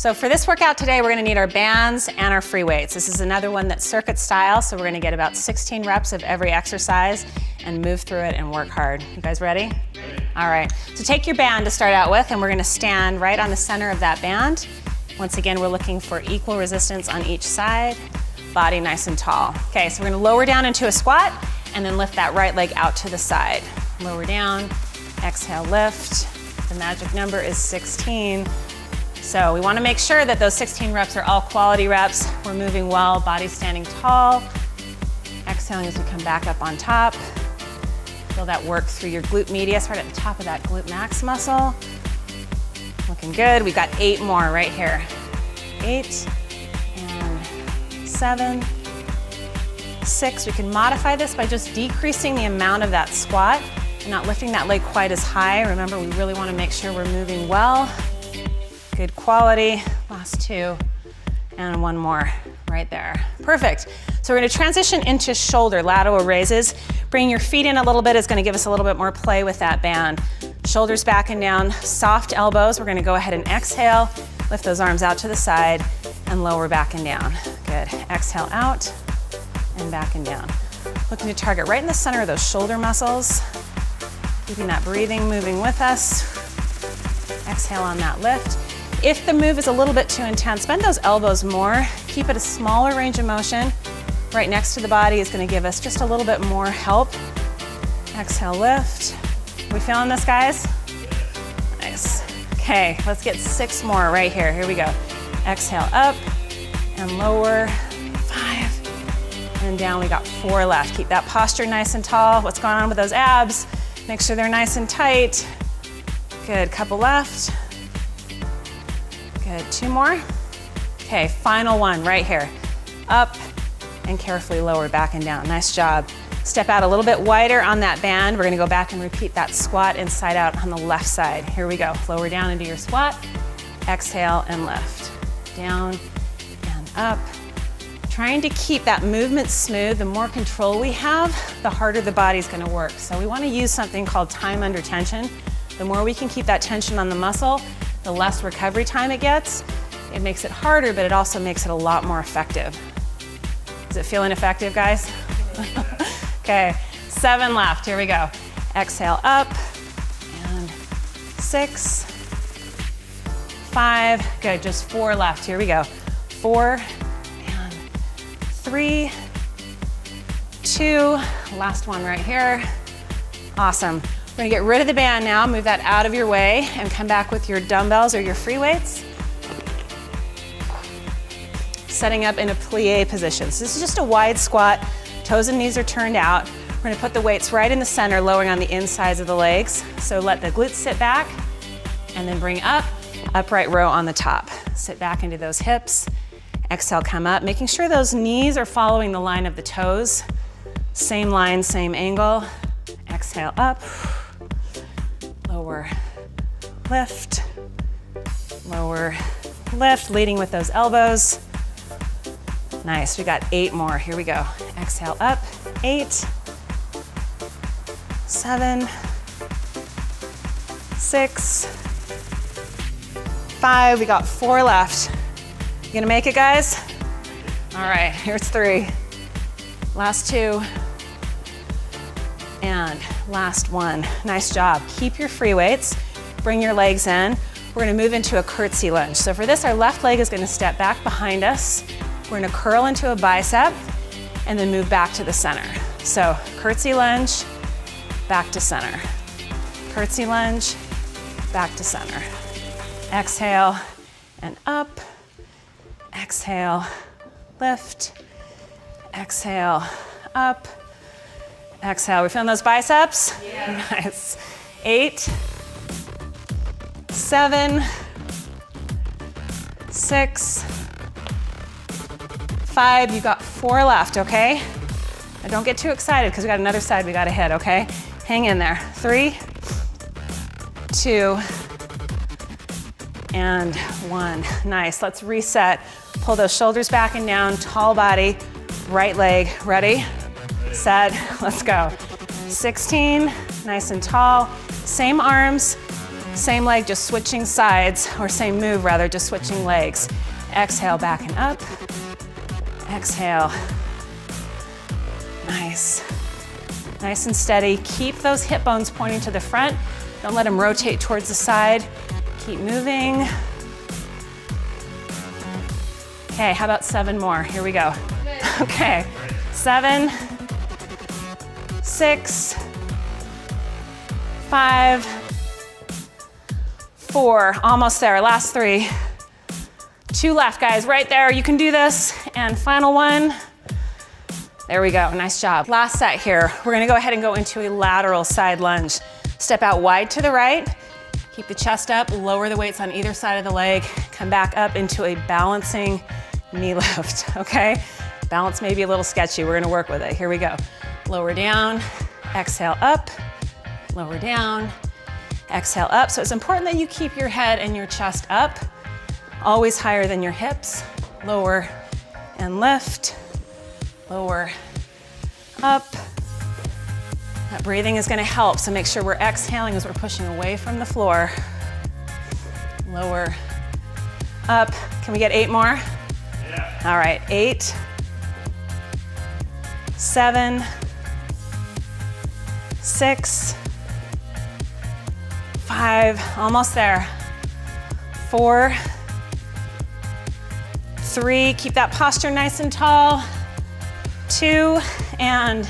So for this workout today, we're gonna need our bands and our free weights. This is another one that's circuit style, so we're gonna get about 16 reps of every exercise and move through it and work hard. You guys ready? Ready. All right, so take your band to start out with, and we're gonna stand right on the center of that band. Once again, we're looking for equal resistance on each side, body nice and tall. Okay, so we're gonna lower down into a squat, and then lift that right leg out to the side. Lower down, exhale, lift. The magic number is 16. So we want to make sure that those 16 reps are all quality reps. We're moving well, body standing tall. Exhaling as we come back up on top. Feel that work through your glute medius, right at the top of that glute max muscle. Looking good. We've got 8 more right here. 8 and 7, 6. We can modify this by just decreasing the amount of that squat and not lifting that leg quite as high. Remember, we really want to make sure we're moving well. Good quality. Last 2 and 1 more right there. Perfect. So we're going to transition into shoulder lateral raises. Bringing your feet in a little bit is going to give us a little bit more play with that band. Shoulders back and down, soft elbows. We're going to go ahead and exhale, lift those arms out to the side and lower back and down. Good. Exhale out and back and down. Looking to target right in the center of those shoulder muscles. Keeping that breathing moving with us. Exhale on that lift. If the move is a little bit too intense, bend those elbows more. Keep it a smaller range of motion. Right next to the body is going to give us just a little bit more help. Exhale, lift. We feeling this, guys? Nice. Okay, let's get 6 more right here. Here we go. Exhale up and lower. 5 and down. We got 4 left. Keep that posture nice and tall. What's going on with those abs? Make sure they're nice and tight. Good, couple left. Good, 2 more. Okay, final one right here. Up and carefully lower back and down. Nice job. Step out a little bit wider on that band. We're gonna go back and repeat that squat inside out on the left side. Here we go. Lower down into your squat. Exhale and lift. Down and up. Trying to keep that movement smooth. The more control we have, the harder the body's gonna work. So we wanna use something called time under tension. The more we can keep that tension on the muscle, the less recovery time it gets. It makes it harder, but it also makes it a lot more effective. Is it feeling effective, guys? Okay, 7 left, here we go. Exhale up, and 6, 5, good, just 4 left, here we go. 4, and 3, 2, last one right here. Awesome. We're gonna get rid of the band now, move that out of your way, and come back with your dumbbells or your free weights. Setting up in a plie position. So this is just a wide squat, toes and knees are turned out. We're gonna put the weights right in the center, lowering on the insides of the legs. So let the glutes sit back, and then bring up, upright row on the top. Sit back into those hips. Exhale, come up, making sure those knees are following the line of the toes. Same line, same angle. Exhale up. Lower, lift, lower, lift, leading with those elbows. Nice, we got 8 more, here we go. Exhale up, 8, 7, 6, 5, we got 4 left. You gonna make it, guys? All right, here's 3. Last 2. And last 1. Nice job. Keep your free weights. Bring your legs in. We're gonna move into a curtsy lunge. So for this, our left leg is gonna step back behind us. We're gonna curl into a bicep and then move back to the center. So curtsy lunge, back to center. Curtsy lunge, back to center. Exhale and up. Exhale, lift. Exhale, up. Exhale, we feeling those biceps? Yeah. Nice. 8, 7, 6, 5, you got 4 left, okay? Now don't get too excited because we got another side we gotta hit, okay? Hang in there. 3, 2, and 1. Nice, let's reset. Pull those shoulders back and down, tall body, right leg, ready? Set, let's go. 16, nice and tall. Same arms, Same leg, just switching sides, or same move rather, just switching legs. Exhale, back and up. Exhale. Nice. Nice and steady. Keep those hip bones pointing to the front. Don't let them rotate towards the side. Keep moving. Okay, how about 7 more? Here we go. Okay, 7, 6, 5, 4, almost there, last 3. 2 left, guys, right there, you can do this. And final one. There we go, nice job. Last set here, we're gonna go ahead and go into a lateral side lunge. Step out wide to the right, keep the chest up, lower the weights on either side of the leg, come back up into a balancing knee lift, okay? Balance may be a little sketchy, we're gonna work with it. Here we go. Lower down, exhale up, lower down, exhale up. So it's important that you keep your head and your chest up, always higher than your hips. Lower and lift, lower, up. That breathing is gonna help, so make sure we're exhaling as we're pushing away from the floor. Lower, up. Can we get 8 more? Yeah. All right, 8, 7, 6, 5, almost there. 4, 3, keep that posture nice and tall. 2, and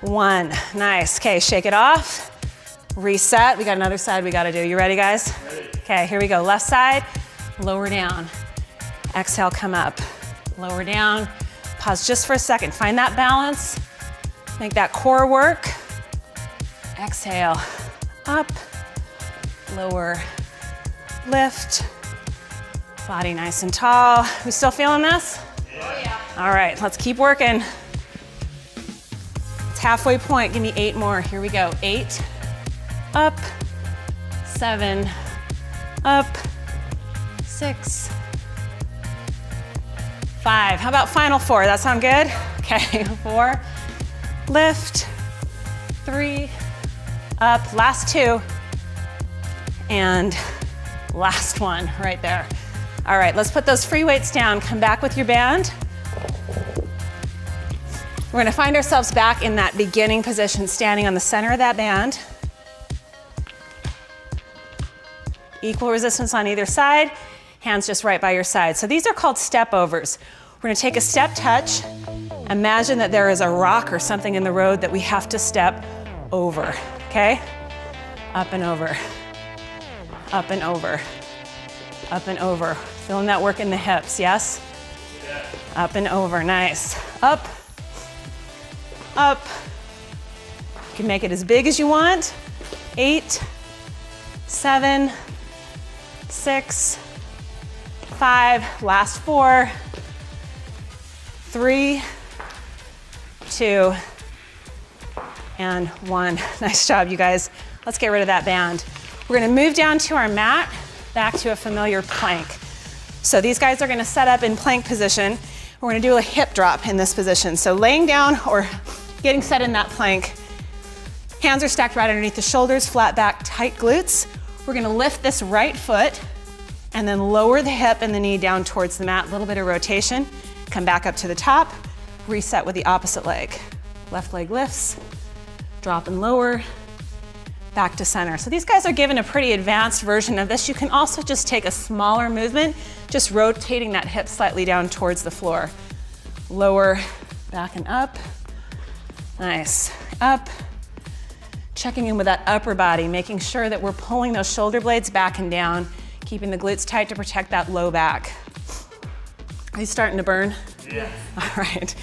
1. Nice. Okay, shake it off. Reset. We got another side we gotta do. You ready, guys? Ready. Okay, here we go. Left side, lower down. Exhale, come up. Lower down. Pause just for a second. Find that balance. Make that core work. Exhale, up, lower, lift. Body nice and tall. We still feeling this? Oh, yeah. All right, let's keep working. It's halfway point. Give me 8 more. Here we go. 8, up, 7, up, 6, 5. How about final 4? That sound good? Okay, 4, lift, 3, up, last 2, and last one right there. All right, let's put those free weights down. Come back with your band. We're gonna find ourselves back in that beginning position, standing on the center of that band. Equal resistance on either side, hands just right by your side. So these are called step overs. We're gonna take a step touch. Imagine that there is a rock or something in the road that we have to step over, okay? Up and over, up and over, up and over. Feeling that work in the hips, yes? Yeah. Up and over, nice. Up, up. You can make it as big as you want. 8, 7, 6, 5, last 4, 3, 2, and 1. Nice job, you guys. Let's get rid of that band. We're gonna move down to our mat, back to a familiar plank. So these guys are gonna set up in plank position. We're gonna do a hip drop in this position. So laying down or getting set in that plank. Hands are stacked right underneath the shoulders, flat back, tight glutes. We're gonna lift this right foot and then lower the hip and the knee down towards the mat. A little bit of rotation. Come back up to the top, reset with the opposite leg. Left leg lifts, drop and lower, back to center. So these guys are given a pretty advanced version of this. You can also just take a smaller movement, just rotating that hip slightly down towards the floor. Lower, back and up. Nice, up. Checking in with that upper body, making sure that we're pulling those shoulder blades back and down, keeping the glutes tight to protect that low back. Are you starting to burn? Yeah. All right,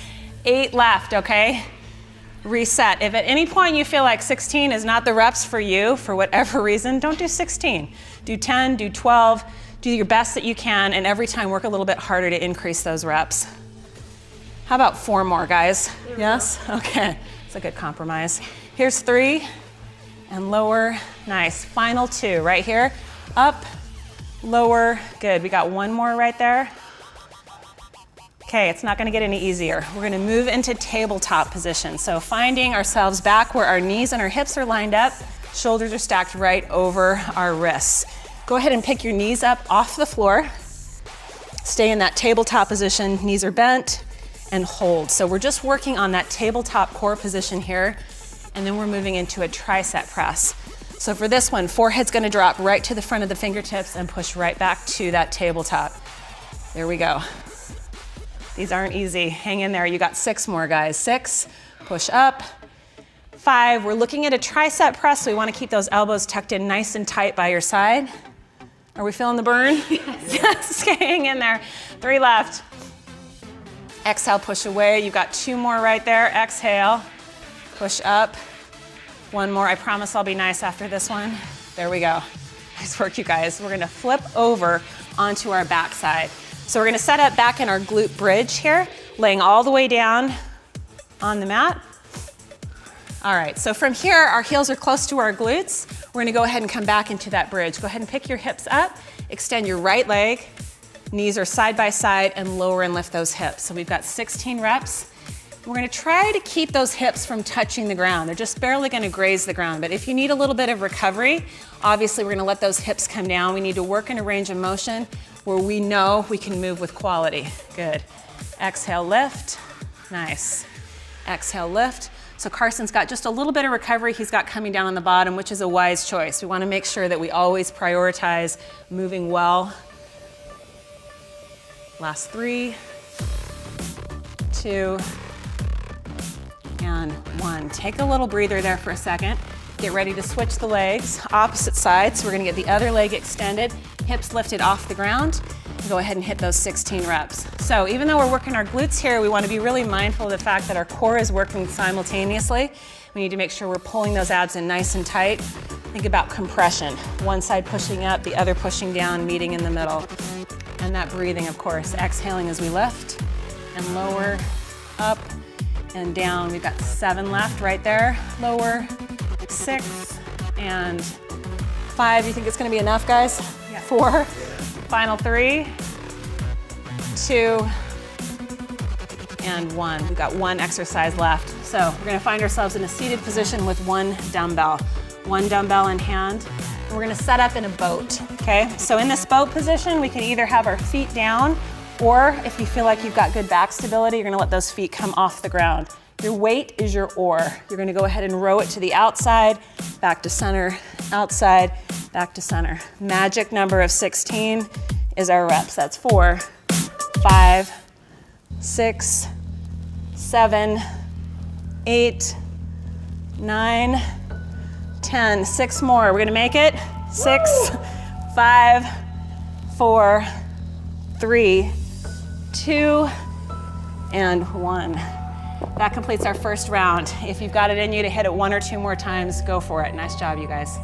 8 left, okay? Reset. If at any point you feel like 16 is not the reps for you, for whatever reason, don't do 16. Do 10, do 12, do your best that you can, and every time work a little bit harder to increase those reps. How about 4 more, guys? Yes? Okay, it's a good compromise. Here's 3, and lower, nice. Final 2, right here. Up, lower, good. We got 1 more right there. Okay, it's not gonna get any easier. We're gonna move into tabletop position. So finding ourselves back where our knees and our hips are lined up, Shoulders are stacked right over our wrists. Go ahead and pick your knees up off the floor. Stay in that tabletop position, knees are bent, and hold. So we're just working on that tabletop core position here, and then we're moving into a tricep press. So for this one, forehead's gonna drop right to the front of the fingertips and push right back to that tabletop. There we go. These aren't easy. Hang in there. You got 6 more, guys. 6, push up. 5, we're looking at a tricep press, so we want to keep those elbows tucked in nice and tight by your side. Are we feeling the burn? Yes, hang in there. 3 left. Exhale, push away. You've got 2 more right there. Exhale, push up. 1 more. I promise I'll be nice after this one. There we go. Nice work, you guys. We're gonna flip over onto our backside. So we're gonna set up back in our glute bridge here, laying all the way down on the mat. All right, so from here, our heels are close to our glutes. We're gonna go ahead and come back into that bridge. Go ahead and pick your hips up, extend your right leg, knees are side by side, and lower and lift those hips. So we've got 16 reps. We're gonna try to keep those hips from touching the ground. They're just barely gonna graze the ground, but if you need a little bit of recovery, obviously we're gonna let those hips come down. We need to work in a range of motion where we know we can move with quality. Good. Exhale, lift. Nice. Exhale, lift. So Carson's got just a little bit of recovery he's got coming down on the bottom, which is a wise choice. We want to make sure that we always prioritize moving well. Last 3, 2, and 1. Take a little breather there for a second. Get ready to switch the legs, opposite sides. So we're gonna get the other leg extended, hips lifted off the ground. Go ahead and hit those 16 reps. So even though we're working our glutes here, we want to be really mindful of the fact that our core is working simultaneously. We need to make sure we're pulling those abs in nice and tight. Think about compression. One side pushing up, the other pushing down, meeting in the middle. And that breathing, of course, exhaling as we lift and lower, up and down. We've got 7 left right there. Lower, 6, and 5. You think it's going to be enough, guys? Yeah. 4. Final 3, 2, and 1. We've got 1 exercise left. So we're gonna find ourselves in a seated position with 1 dumbbell. 1 dumbbell in hand. And we're gonna set up in a boat, okay? So in this boat position, we can either have our feet down, or if you feel like you've got good back stability, you're gonna let those feet come off the ground. Your weight is your oar. You're gonna go ahead and row it to the outside, back to center, outside, back to center. Magic number of 16 is our reps. That's 4, 5, 6, 7, 8, 9, 10. 6 more. We're gonna make it. 6, 5, 4, 3, 2, and 1. That completes our first round. If you've got it in you to hit it 1 or 2 more times, go for it. Nice job, you guys.